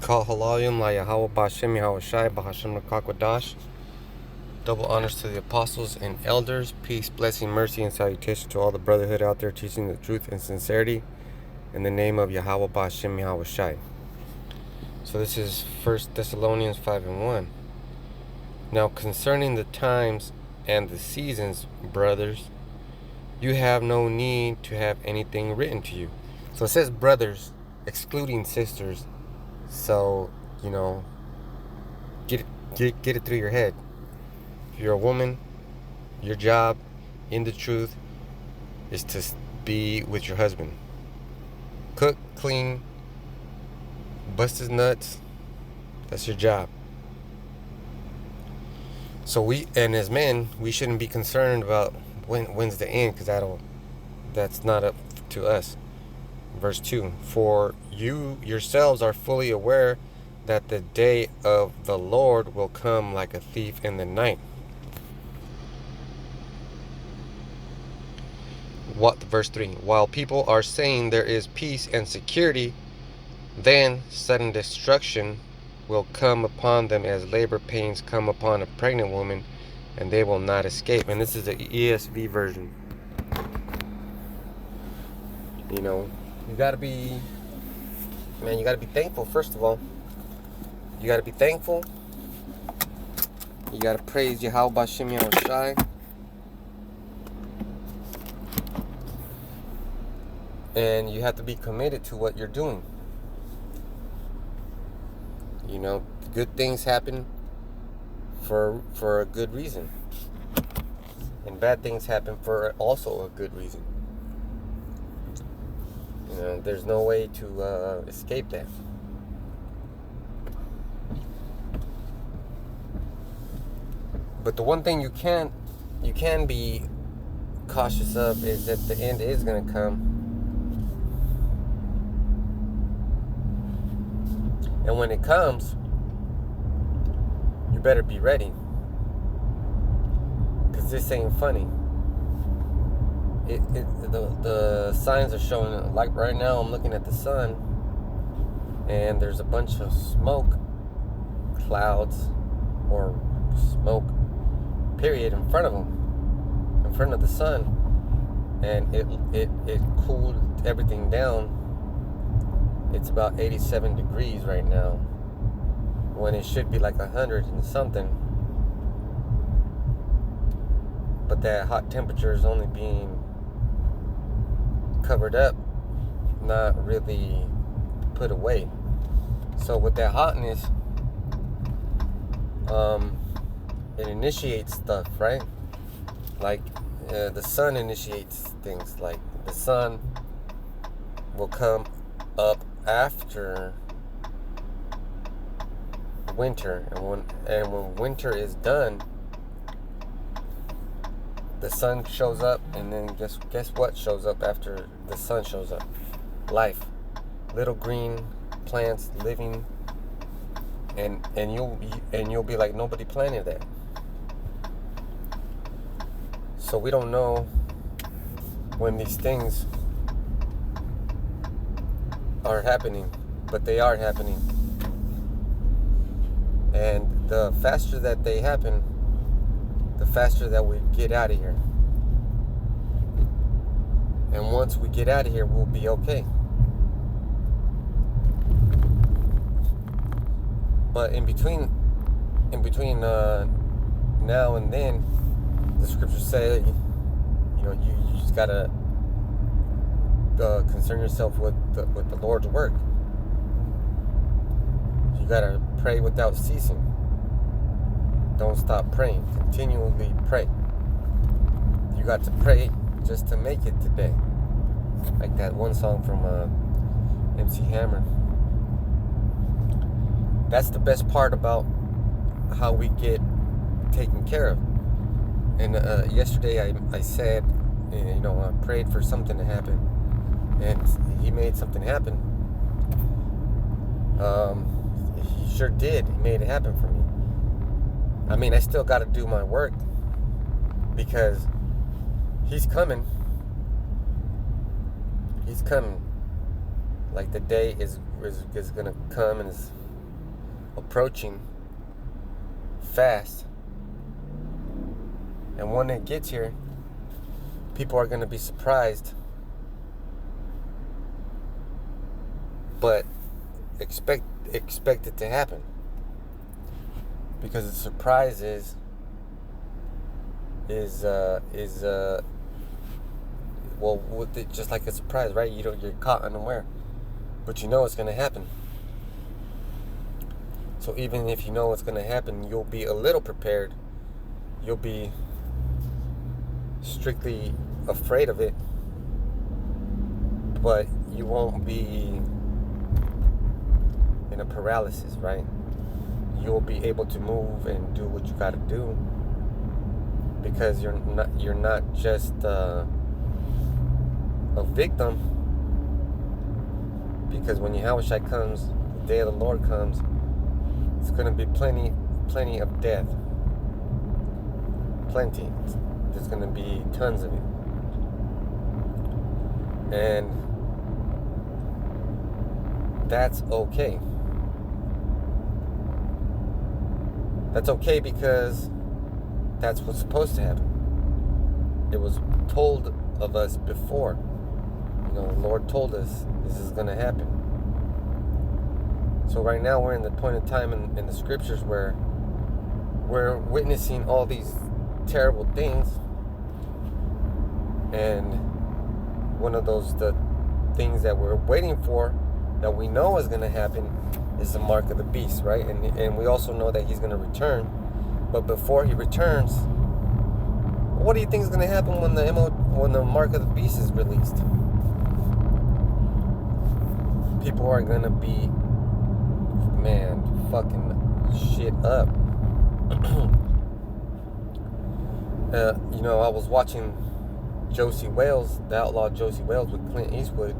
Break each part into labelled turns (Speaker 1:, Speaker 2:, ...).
Speaker 1: Kal Halayim La Yahweh Bashem Yahweh Shai Bahashem Nakakwadash. Double honors to the apostles and elders. Peace, blessing, mercy, and salutation to all the brotherhood out there teaching the truth and sincerity in the name of Yahweh Bashem Yahweh Shai. So this is 1 Thessalonians 5:1. Now concerning the times and the seasons, brothers, you have no need to have anything written to you. So it says brothers, excluding sisters. So, get it through your head. If you're a woman, your job in the truth is to be with your husband. Cook, clean, bust his nuts. That's your job. So as men, we shouldn't be concerned about when's the end, because that's not up to us. Verse 2, for you yourselves are fully aware that the day of the Lord will come like a thief in the night. Verse 3, while people are saying there is peace and security, then sudden destruction will come upon them as labor pains come upon a pregnant woman, and they will not escape. And this is the ESV version. You gotta be thankful. First of all, you gotta be thankful. You gotta praise Yahweh Bashem Yahweh Shai. And you have to be committed to what you're doing. Good things happen for a good reason, and bad things happen for also a good reason. There's no way to escape that. But the one thing you can be cautious of is that the end is going to come. And when it comes, you better be ready, because this ain't funny. The signs are showing, like right now I'm looking at the sun, and there's a bunch of smoke clouds, or smoke period, in front of the sun, and it cooled everything down. It's about 87 degrees right now, when it should be like 100 and something. But that hot temperature is only being covered up, not really put away. So with that hotness, it initiates stuff, right? Like the sun initiates things. Like the sun will come up after winter, and when winter is done, the sun shows up, and then guess what shows up after the sun shows up? Life. Little green plants living, and you'll be like, nobody planted that. So we don't know when these things are happening, but they are happening. And the faster that they happen, the faster that we get out of here. And once we get out of here, we'll be okay. But in between now and then, the scriptures say, you just gotta concern yourself with the Lord's work. You gotta pray without ceasing. Don't stop praying. Continually pray. You got to pray just to make it today. Like that one song from MC Hammer. That's the best part about how we get taken care of. And yesterday I said, I prayed for something to happen, and he made something happen. He sure did. He made it happen for me. I mean, I still got to do my work, because he's coming. He's coming. Like the day is gonna come, and approaching fast. And when it gets here, people are going to be surprised. But expect it to happen. Because the surprise is well, with it, just like a surprise, right? You're caught unaware, but you know it's going to happen. So even if you know what's going to happen, you'll be a little prepared. You'll be strictly afraid of it, but you won't be in a paralysis, right? You'll be able to move and do what you got to do, because you're not just a victim. Because when Yahushua comes, the day of the Lord comes, it's going to be plenty of death. Plenty. There's going to be tons of it. And that's okay. That's okay because that's what's supposed to happen. It was told of us before. The Lord told us this is going to happen. So right now we're in the point of time in the scriptures where we're witnessing all these terrible things. And one of the things that we're waiting for, that we know is going to happen, is the mark of the beast, right? And we also know that he's going to return. But before he returns, what do you think is going to happen when the mark of the beast is released? People are going to be, fucking shit up. I was watching Josie Wales, the outlaw Josie Wales with Clint Eastwood,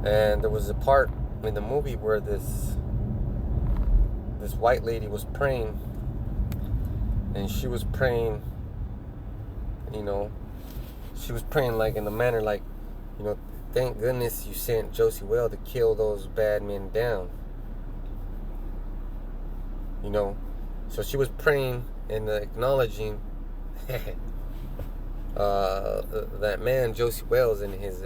Speaker 1: and there was a part in the movie where this white lady was praying, and she was praying, she was praying like in the manner like, thank goodness you sent Josie Wales to kill those bad men down. So she was praying and acknowledging that man Josie Wales and his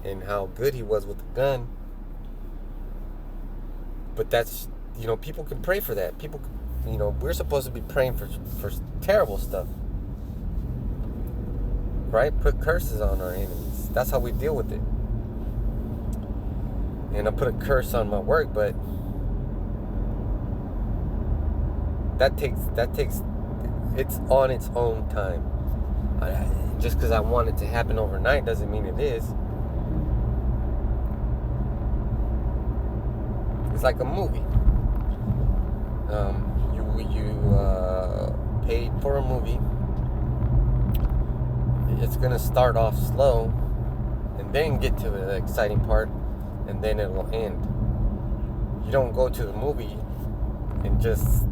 Speaker 1: and how good he was with the gun. But that's, people can pray for that. People, we're supposed to be praying for terrible stuff, right? Put curses on our enemies. That's how we deal with it. And I put a curse on my work, but that takes it's on its own time. Just because I want it to happen overnight doesn't mean it is. It's like a movie. You paid for a movie. It's gonna start off slow, and then get to the exciting part, and then it'll end. You don't go to the movie and just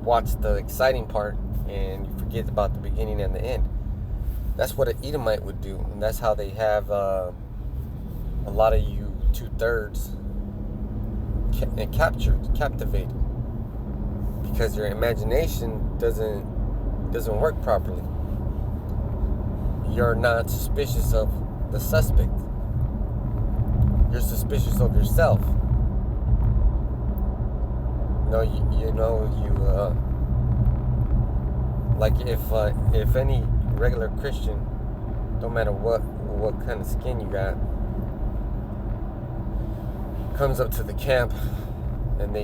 Speaker 1: watch the exciting part and you forget about the beginning and the end. That's what an Edomite would do, and that's how they have a lot of you 2/3 captivated, because your imagination doesn't work properly. You're not suspicious of the suspect. You're suspicious of yourself. Like if any regular Christian, no matter what kind of skin you got, comes up to the camp, and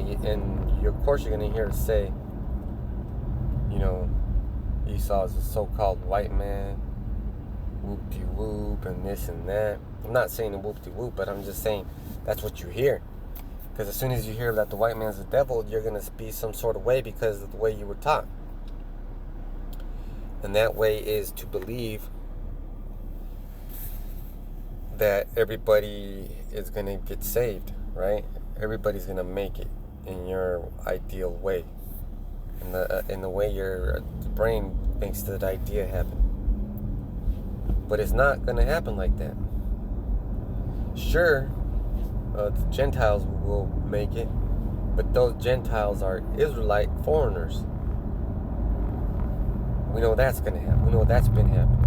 Speaker 1: of course you're gonna hear it say, Esau's a so-called white man, whoop-de-whoop, and this and that. I'm not saying a whoop-de-whoop, but I'm just saying that's what you hear. Because as soon as you hear that the white man's the devil, you're going to be some sort of way because of the way you were taught. And that way is to believe that everybody is going to get saved, right? Everybody's going to make it in your ideal way. In the way your brain makes that idea happen. But it's not going to happen like that. Sure, the Gentiles will make it, But those Gentiles are Israelite foreigners. We know that's going to happen. We know that's been happening.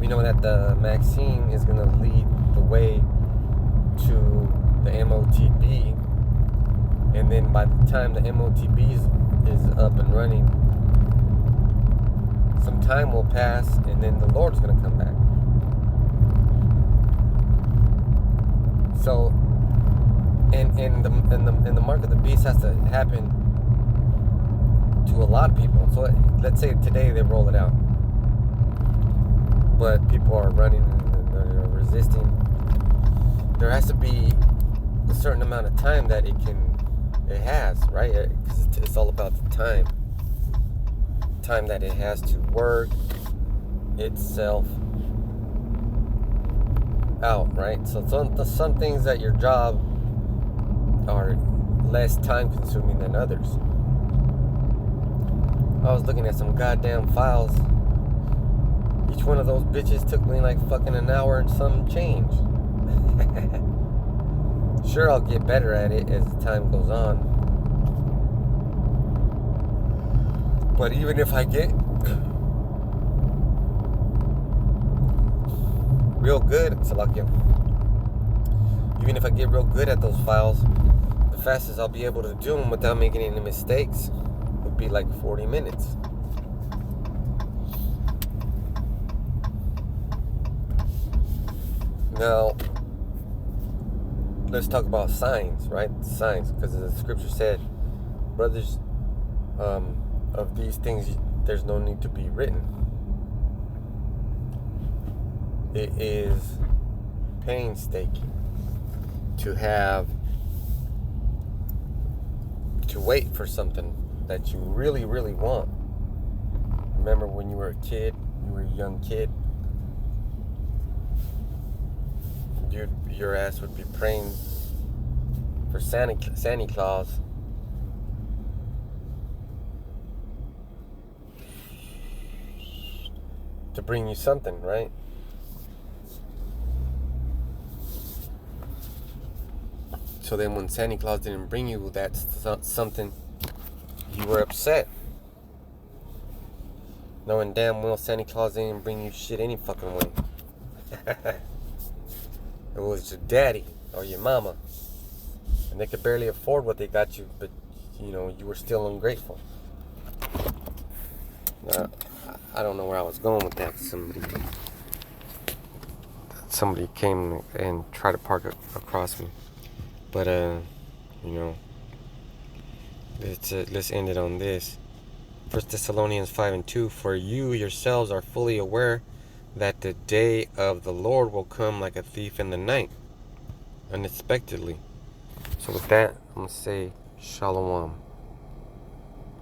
Speaker 1: We know that the Maxine is going to lead the way to the MOTB. And then by the time the MOTB is up and running, some time will pass, and then the Lord's going to come back. So, and the mark of the beast has to happen to a lot of people. So let's say today they roll it out, but people are running and they're resisting. There has to be a certain amount of time that it has, right? Because it's all about the time that it has to work itself out, right? So some things at your job are less time consuming than others. I was looking at some goddamn files. Each one of those bitches took me like fucking an hour and some change. Sure, I'll get better at it as time goes on. But even if I get real good, even if I get real good at those files, the fastest I'll be able to do them without making any mistakes would be like 40 minutes. Now, let's talk about signs, right? Signs, because the scripture said, brothers, of these things there's no need to be written. It is painstaking to wait for something that you really, really want. Remember when you were a kid, you were a young kid, your ass would be praying for Santa Claus to bring you something, right? So then when Santa Claus didn't bring you that something, you were upset, knowing damn well Santa Claus didn't bring you shit any fucking way. It was your daddy or your mama, and they could barely afford what they got you, but you were still ungrateful. I don't know where I was going with that. Somebody came and tried to park across me, but let's end it on this. 1 Thessalonians 5:2. For you yourselves are fully aware that the day of the Lord will come like a thief in the night, unexpectedly. So with that, I'm going to say Shalom.